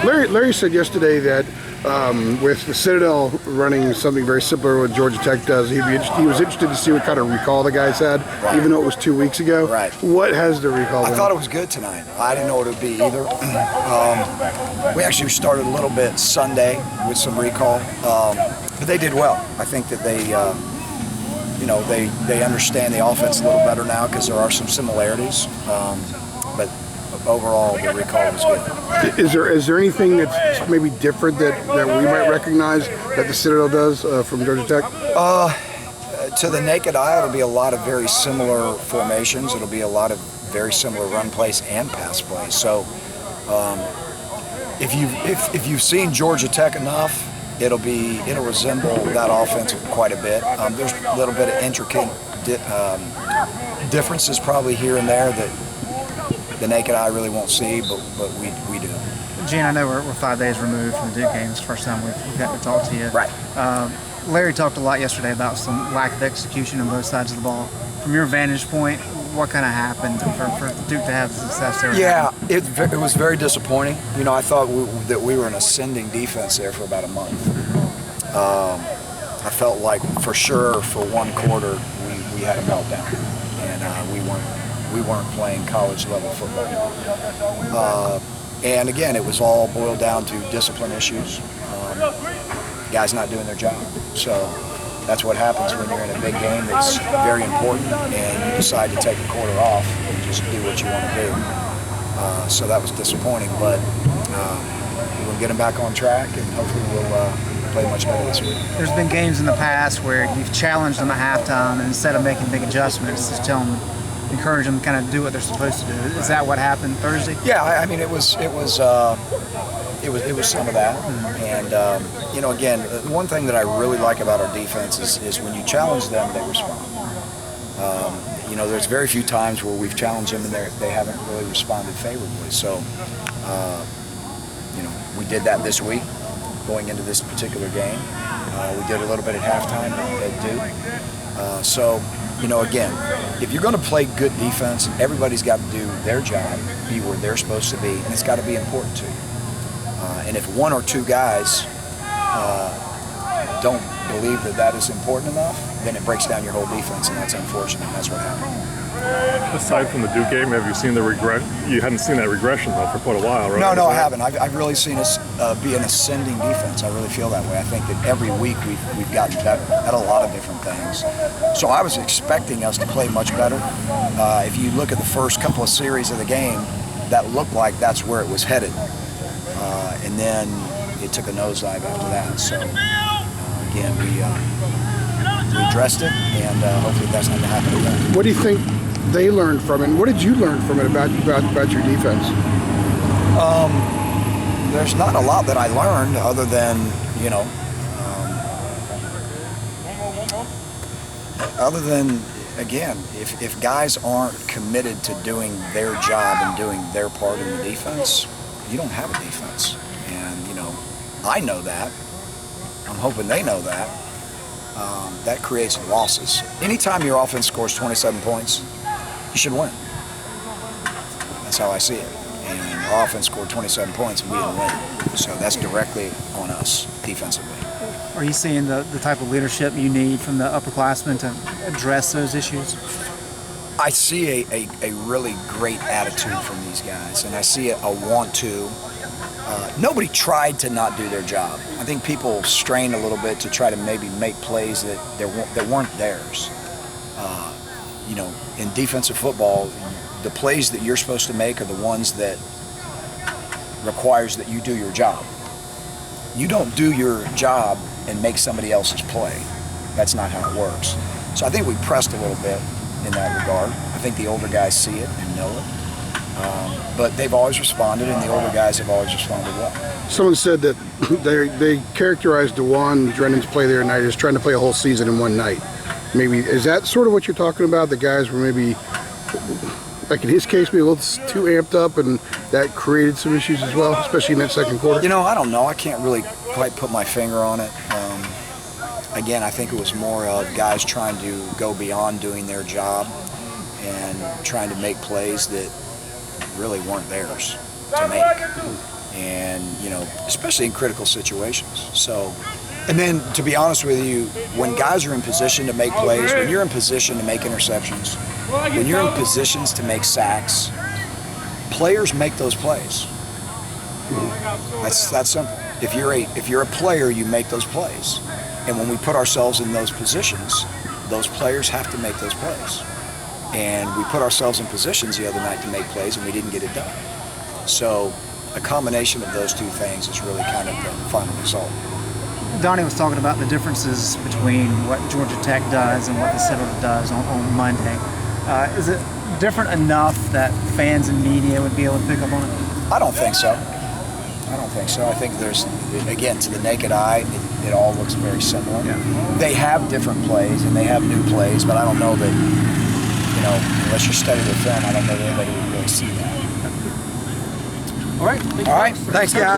Larry said yesterday that with the Citadel running something very similar to what Georgia Tech does, he was interested to see what kind of recall the guys had, right. Even though it was 2 weeks ago. Right. What has the recall been? I thought it was good tonight. I didn't know what it would be either. We actually started a little bit Sunday with some recall, but they did well. I think that they understand the offense a little better now because there are some similarities. But overall, the recall was good. Is there anything that's maybe different that we might recognize that the Citadel does from Georgia Tech? To the naked eye, it'll be a lot of very similar formations. It'll be a lot of very similar run plays and pass plays. So, if you've seen Georgia Tech enough, it'll resemble that offense quite a bit. There's a little bit of intricate differences probably here and there that the naked eye really won't see, but we do. Gene, I know we're 5 days removed from the Duke game. It's the first time we've gotten to talk to you. Right. Larry talked a lot yesterday about some lack of execution on both sides of the ball. From your vantage point, what kind of happened for Duke to have success there? Yeah, it was very disappointing. I thought that we were an ascending defense there for about a month. I felt like for sure for one quarter we had a meltdown, and we weren't playing college level football. And again, it was all boiled down to discipline issues. Guys not doing their job. So that's what happens when you're in a big game that's very important and you decide to take a quarter off and just do what you want to do. So that was disappointing, but we'll get them back on track and hopefully we'll play much better this week. There's been games in the past where you've challenged them at halftime and instead of making big adjustments, just encourage them to kind of do what they're supposed to do. Is that what happened Thursday? Yeah, I mean it was some of that, and again, one thing that I really like about our defense is when you challenge them, they respond. There's very few times where we've challenged them and they haven't really responded favorably. So, we did that this week, going into this particular game. We did a little bit at halftime at Duke. So, again, if you're going to play good defense, everybody's got to do their job, be where they're supposed to be, and it's got to be important to you. And if one or two guys don't believe that is important enough, then it breaks down your whole defense, and that's unfortunate. That's what happened. Aside from the Duke game, have you seen the regret? You hadn't seen that regression though for quite a while, right? No, I haven't. I've really seen us be an ascending defense. I really feel that way. I think that every week we've gotten better at a lot of different things. So I was expecting us to play much better. If you look at the first couple of series of the game, that looked like that's where it was headed. And then it took a nosedive after that. So, again, we addressed it, and hopefully that's not going to happen again. What do you think they learned from it, and what did you learn from it about your defense? There's not a lot that I learned other than, again, if guys aren't committed to doing their job and doing their part in the defense, you don't have a defense. And, I know that. I'm hoping they know that. That creates losses. Anytime your offense scores 27 points, you should win. That's how I see it. And our offense scored 27 points and we didn't win. So that's directly on us defensively. Are you seeing the type of leadership you need from the upperclassmen to address those issues? I see a really great attitude from these guys, and I see a want to. Nobody tried to not do their job. I think people strained a little bit to try to maybe make plays that weren't theirs. In defensive football, the plays that you're supposed to make are the ones that requires that you do your job. You don't do your job and make somebody else's play. That's not how it works. So I think we pressed a little bit in that regard. I think the older guys see it and know it. But they've always responded, and the older guys have always responded well. Someone said that they characterized DeJuan Drennan's play there tonight as trying to play a whole season in one night. Maybe, is that sort of what you're talking about? The guys were maybe, like in his case, maybe a little too amped up, and that created some issues as well, especially in that second quarter? I don't know. I can't really quite put my finger on it. Again, I think it was more of guys trying to go beyond doing their job and trying to make plays that really weren't theirs to make. and especially in critical situations. So, and then to be honest with you, when guys are in position to make plays, when you're in position to make interceptions, when you're in positions to make sacks, players make those plays. That's simple. If you're a player, you make those plays. And when we put ourselves in those positions, those players have to make those plays. And we put ourselves in positions the other night to make plays, and we didn't get it done. So a combination of those two things is really kind of the final result. Donnie was talking about the differences between what Georgia Tech does and what the Citadel does on Monday. Is it different enough that fans and media would be able to pick up on it? I don't think so. I think there's, again, to the naked eye, it all looks very similar. Yeah. They have different plays and they have new plays, but I don't know that, unless you're studying the film, I don't know that anybody would really see that. All right. All right. Thanks, guys.